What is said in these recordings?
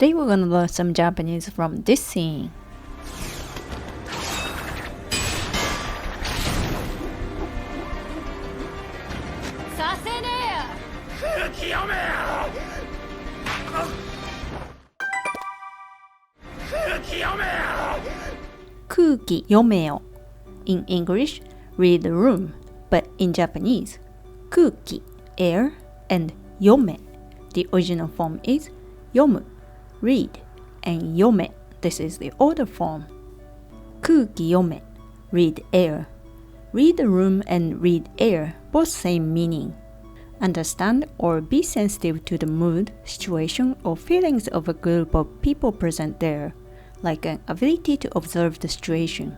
Today we're gonna learn some Japanese from this scene. Kuki yomeo. In English, read the room, but in Japanese, kuki, air, and yome. The original form is yomu, read, and yome, this is the order form. Kuki yome, read air. Read the room and read air, both same meaning. Understand or be sensitive to the mood, situation, or feelings of a group of people present there, like an ability to observe the situation.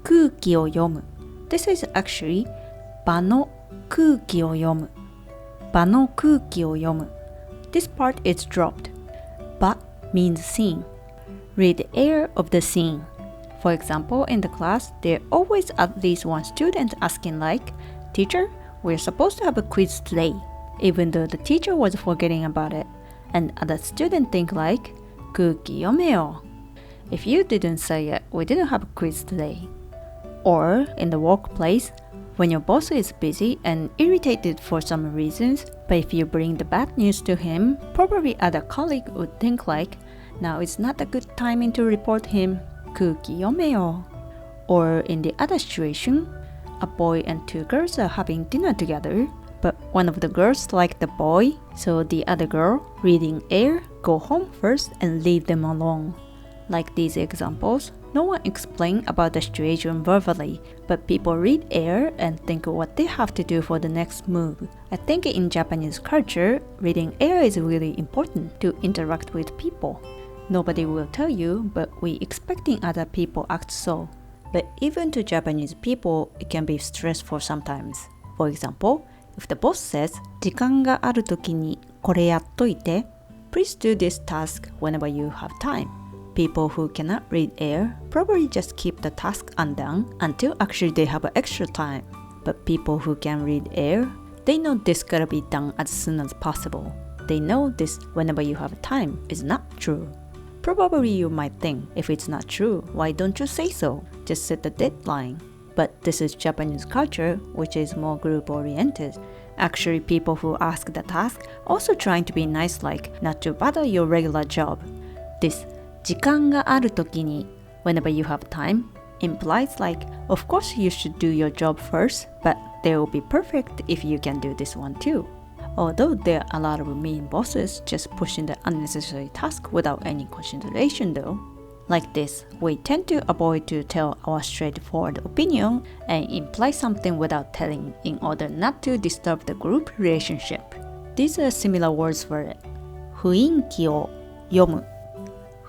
Kuki o yomu. This is actually ba no kuki o yomu. Ba no kuki o yomu. This part is dropped. Ba means scene. Read the air of the scene. For example, in the class, there always at least one student asking like, "Teacher, we're supposed to have a quiz today," even though the teacher was forgetting about it. And other student think like, "Kuki yomeo." If you didn't say it, we didn't have a quiz today. Or in the workplace, when your boss is busy and irritated for some reasons, but if you bring the bad news to him, probably other colleague would think like, "Now it's not a good timing to report him. Kuki yomeo." Or in the other situation, a boy and two girls are having dinner together, but one of the girls like the boy, so the other girl, reading air, go home first and leave them alone. Like these examples, no one explains about the situation verbally, but people read air and think what they have to do for the next move. I think in Japanese culture, reading air is really important to interact with people. Nobody will tell you, but we expecting other people act so. But even to Japanese people, it can be stressful sometimes. For example, if the boss says, 時間があるときにこれやっといて, please do this task whenever you have time. People who cannot read air probably just keep the task undone until actually they have extra time. But people who can read air, they know this gotta be done as soon as possible. They know this whenever you have time is not true. Probably you might think, if it's not true, why don't you say so? Just set the deadline. But this is Japanese culture, which is more group-oriented. Actually, people who ask the task also trying to be nice, like not to bother your regular job. This 時間があるときに whenever you have time implies like, of course you should do your job first, but they will be perfect if you can do this one too. Although there are a lot of mean bosses just pushing the unnecessary task without any consideration though. Like this, we tend to avoid to tell our straightforward opinion and imply something without telling in order not to disturb the group relationship. These are similar words for it. 雰囲気を読む。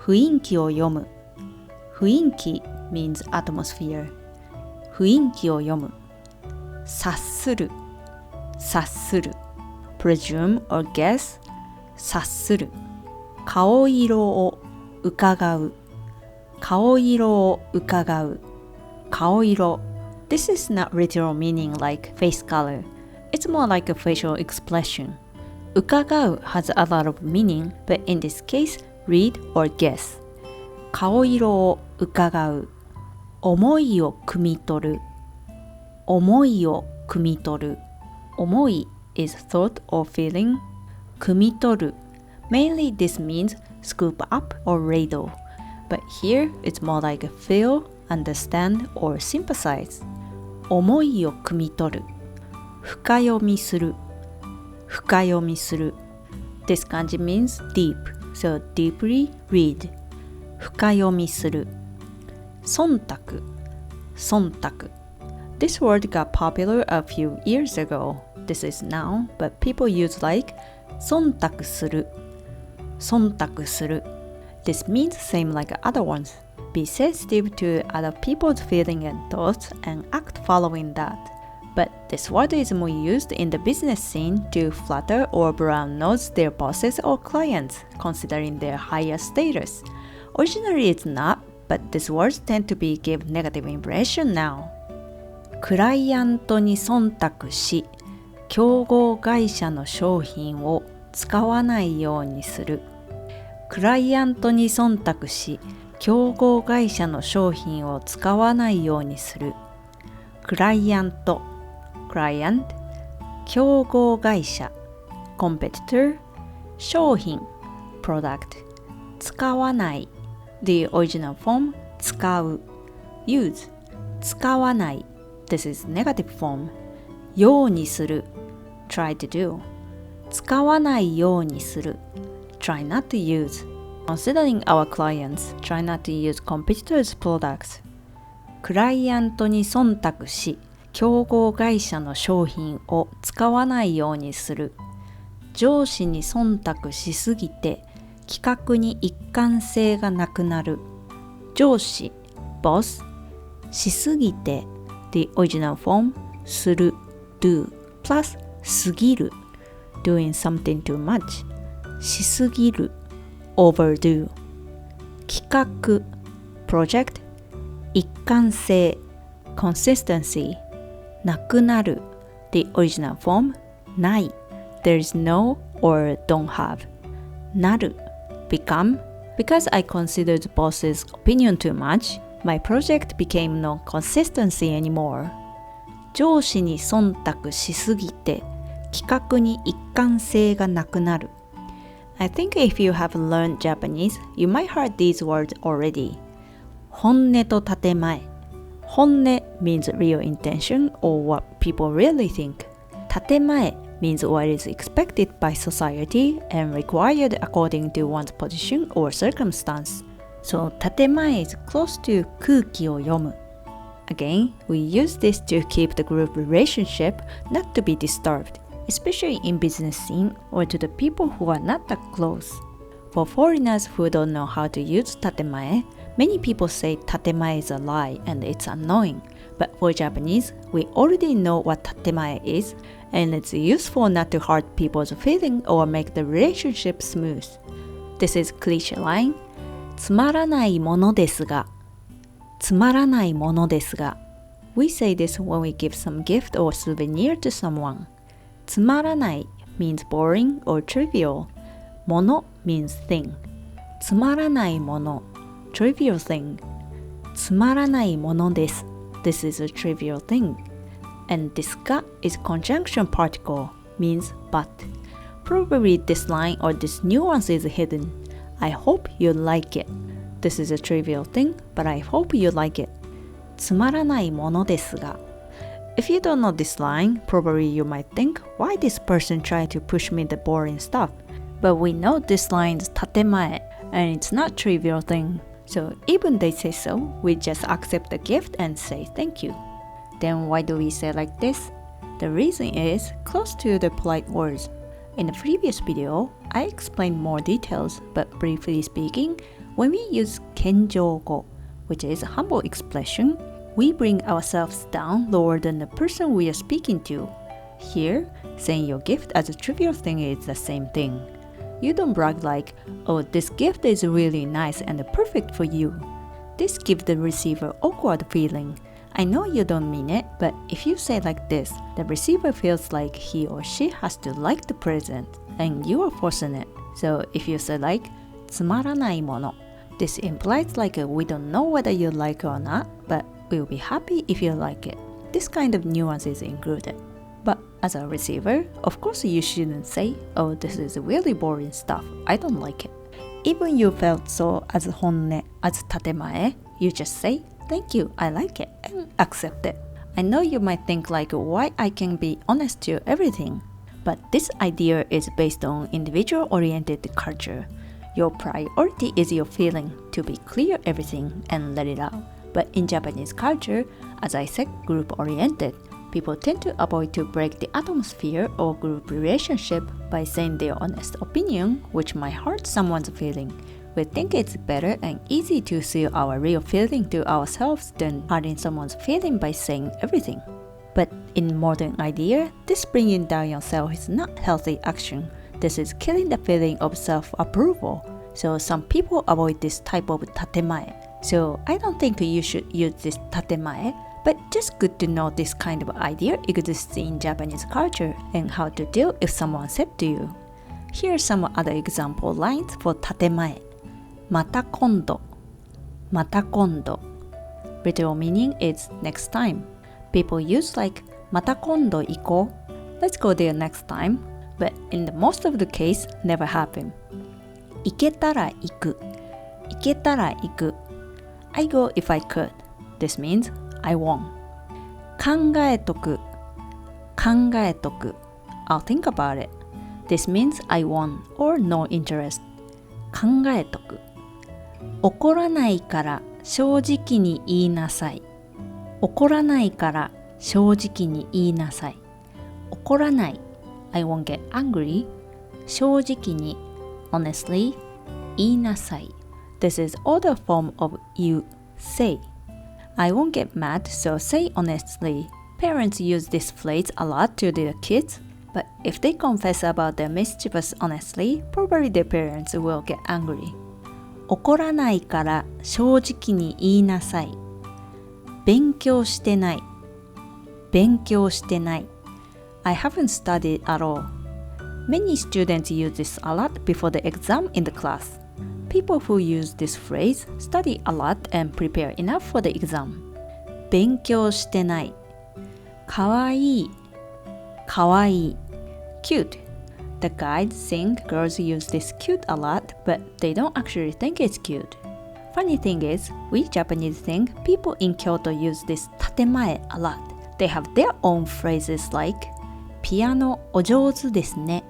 雰囲気を読む。雰囲気 means atmosphere. 雰囲気を読む。察する。察する。presume or guess. 察する。顔色を伺う。顔色を伺う。顔色。This is not literal meaning like face color. It's more like a facial expression. 伺う has a lot of meaning, but in this case, read or guess. 顔色を伺う。思いを汲み取る。思いを汲み取る。思い is thought or feeling. 汲み取る mainly this means scoop up or ladle. But here it's more like feel, understand, or sympathize. 思いを汲み取る。深読みする。深読みする。This kanji means deep, so deeply read. 深読みする。忖度。忖度。This word got popular a few years ago. This is now, but people use like 忖度する。忖度する。This means same like other ones. Be sensitive to other people's feelings and thoughts and act following that. But this word is more used in the business scene to flatter or brown nose their bosses or clients, considering their higher status. Originally it's not, but these words tend to be give negative impression now. クライアントに忖度し、競合会社の商品を使わないようにする。クライアントに忖度し、競合会社の商品を使わないようにする。クライアント、client、競合会社、competitor、商品、product、使わない、the original form、使う、use、使わない、this is negative form、ようにする、try to do、使わないようにする、try not to use。Considering our clients, try not to use competitors' products. クライアントに忖度し、競合会社の商品を使わないようにする。上司に忖度しすぎて、企画に一貫性がなくなる。上司、boss、しすぎて、the original form、する、do、plus すぎる、doing something too much、しすぎる。overdo 企画 project 一貫性 consistency なくなる the original form ない there is no or don't have なる become because I considered boss's opinion too much my project became no consistency anymore 上司に忖度しすぎて企画に一貫性がなくなるI think if you have learned Japanese, you might heard these words already. 本音と建前。本音 means real intention or what people really think. 建前 means what is expected by society and required according to one's position or circumstance. So 建前 is close to 空気を読む。Again, we use this to keep the group relationship not to be disturbed.Especially in business scene or to the people who are not that close. For foreigners who don't know how to use tatemae, many people say tatemae is a lie and it's annoying. But for Japanese, we already know what tatemae is, and it's useful not to hurt people's feeling or make the relationship smooth. This is cliche line. つまらないものですが。つまらないものですが。We say this when we give some gift or souvenir to someone.つまらない means boring or trivial. もの means thing. つまらないもの trivial thing. つまらないものです This is a trivial thing. And ですが is conjunction particle means but. Probably this line or this nuance is hidden. I hope you like it. This is a trivial thing, but I hope you like it. つまらないものですがIf you don't know this line, probably you might think, why this person tried to push me the boring stuff? But we know this line is tatemae, and it's not trivial thing. So even they say so, we just accept the gift and say thank you. Then why do we say like this? The reason is close to the polite words. In the previous video, I explained more details, but briefly speaking, when we use kenjōgo, which is a humble expression, we bring ourselves down lower than the person we are speaking to. Here, saying your gift as a trivial thing is the same thing. You don't brag like, oh, this gift is really nice and perfect for you. This gives the receiver awkward feeling. I know you don't mean it, but if you say like this, the receiver feels like he or she has to like the present, and you are forcing it. So if you say like, つまらないもの, this implies like we don't know whether you like it or not, but we'll be happy if you like it. This kind of nuance is included. But as a receiver, of course you shouldn't say, oh, this is really boring stuff, I don't like it. Even you felt so as 本音, as 建前, you just say, thank you, I like it, and accept it. I know you might think like why I can be honest to everything. But this idea is based on individual-oriented culture. Your priority is your feeling to be clear everything and let it out. But in Japanese culture, as I said, group-oriented, people tend to avoid to break the atmosphere or group relationship by saying their honest opinion, which might hurt someone's feeling. We think it's better and easy to see our real feeling to ourselves than hurting someone's feeling by saying everything. But in modern idea, this bringing down yourself is not healthy action. This is killing the feeling of self-approval. So some people avoid this type of tatemae. So I don't think you should use this tatemae, but just good to know this kind of idea exists in Japanese culture and how to deal if someone said to you, Here are some other example lines for 建前。また今度。また今度。Literal meaning is next time. People use like また今度行こう。Let's go there next time. But in the most of the case, never happen. 行けたら行く。行けたら行く。I go if I could. This means I won. 考えとく。考えとく。I'll think about it. This means I won or no interest. 考えとく。怒らないから正直に言いなさい。怒らないから正直に言いなさい。怒らない。I won't get angry. 正直に honestly 言いなさい。This is other form of you say. I won't get mad, so say honestly. Parents use this phrase a lot to their kids, but if they confess about their mischievous honestly, probably their parents will get angry. 怒らないから正直に言いなさい。勉強してない。勉強してない。I haven't studied at all. Many students use this a lot before the exam in the class. People who use this phrase study a lot and prepare enough for the exam. 勉強してない。かわいい。かわいい。Cute. The guides think girls use this cute a lot, but they don't actually think it's cute. Funny thing is, we Japanese think people in Kyoto use this 建前 a lot. They have their own phrases like ピアノお上手ですね。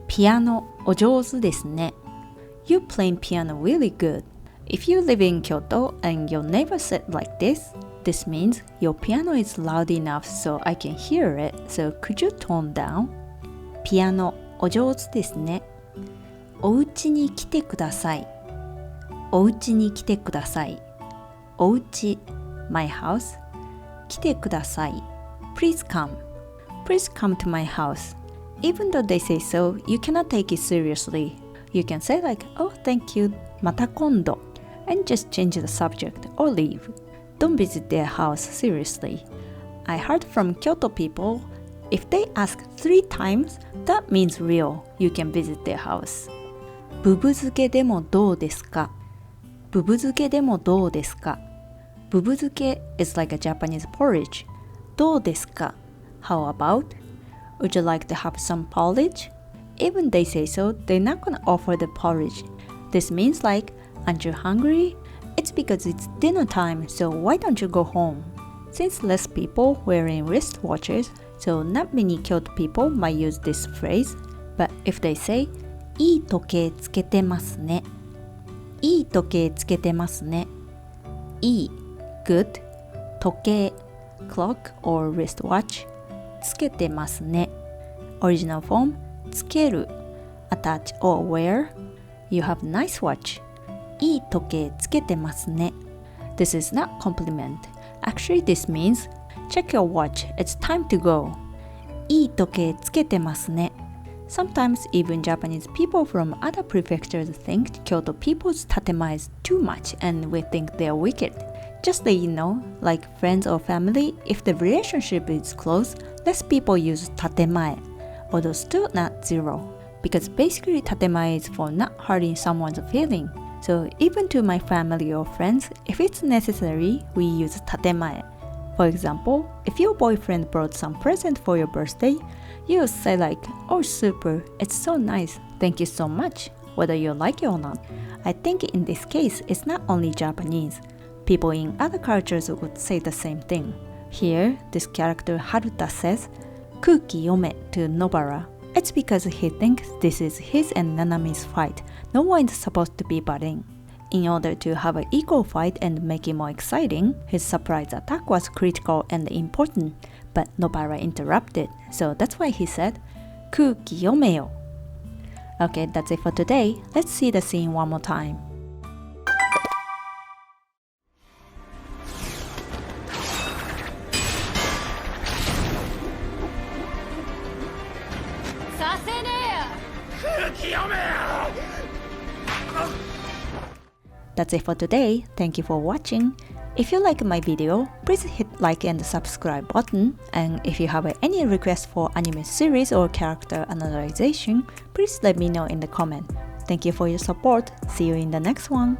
ピアノお上手ですね。You playing piano really good. If you live in Kyoto and your neighbor said like this, this means your piano is loud enough so I can hear it, so could you tone down? ピアノお上手ですね。お家に来てください。お家に来てください。お家 my house 来てください。Please come. Please come to my house. Even though they say so, you cannot take it seriously. You can say like, oh, thank you, また今度, and just change the subject or leave. Don't visit their house seriously. I heard from Kyoto people, if they ask 3 times, that means real. You can visit their house. ぶぶ漬けでもどうですか? ぶぶ漬けでもどうですか? ぶぶ漬け is like a Japanese porridge. どうですか? How about? Would you like to have some porridge? Even they say so, they're not gonna offer the porridge. This means like, aren't you hungry? It's because it's dinner time, so why don't you go home? Since less people wearing wristwatches, so not many Kyoto people might use this phrase. But if they say, いい時計つけてますね。いい時計つけてますね。いい good 時計 clock or wristwatch つけてますね。Original form つける attach or wear. You have nice watch. いい時計つけてますね。This is not compliment. Actually, this means check your watch. It's time to go. いい時計つけてますね。Sometimes even Japanese people from other prefectures think Kyoto people's 建前 is too much and we think they're wicked. Just that you know, like friends or family, if the relationship is close, less people use 建前, although still not zero. Because basically 建前 is for not hurting someone's feeling. So even to my family or friends, if it's necessary, we use 建前. For example, if your boyfriend brought some present for your birthday, you say like, oh super, it's so nice, thank you so much, whether you like it or not. I think in this case, it's not only Japanese. People in other cultures would say the same thing. Here, this character Haruta says, 空気読め to Nobara. It's because he thinks this is his and Nanami's fight. No one is supposed to be butting. In order to have an equal fight and make it more exciting, his surprise attack was critical and important, but Nobara interrupted, so that's why he said, 空気読めよ. Okay, that's it for today. Let's see the scene one more time. させねえよ。空気読めよ。That's it for today. Thank you for watching. If you like my video, please hit like and subscribe button. And if you have any requests for anime series or character analyzation, please let me know in the comment. Thank you for your support. See you in the next one.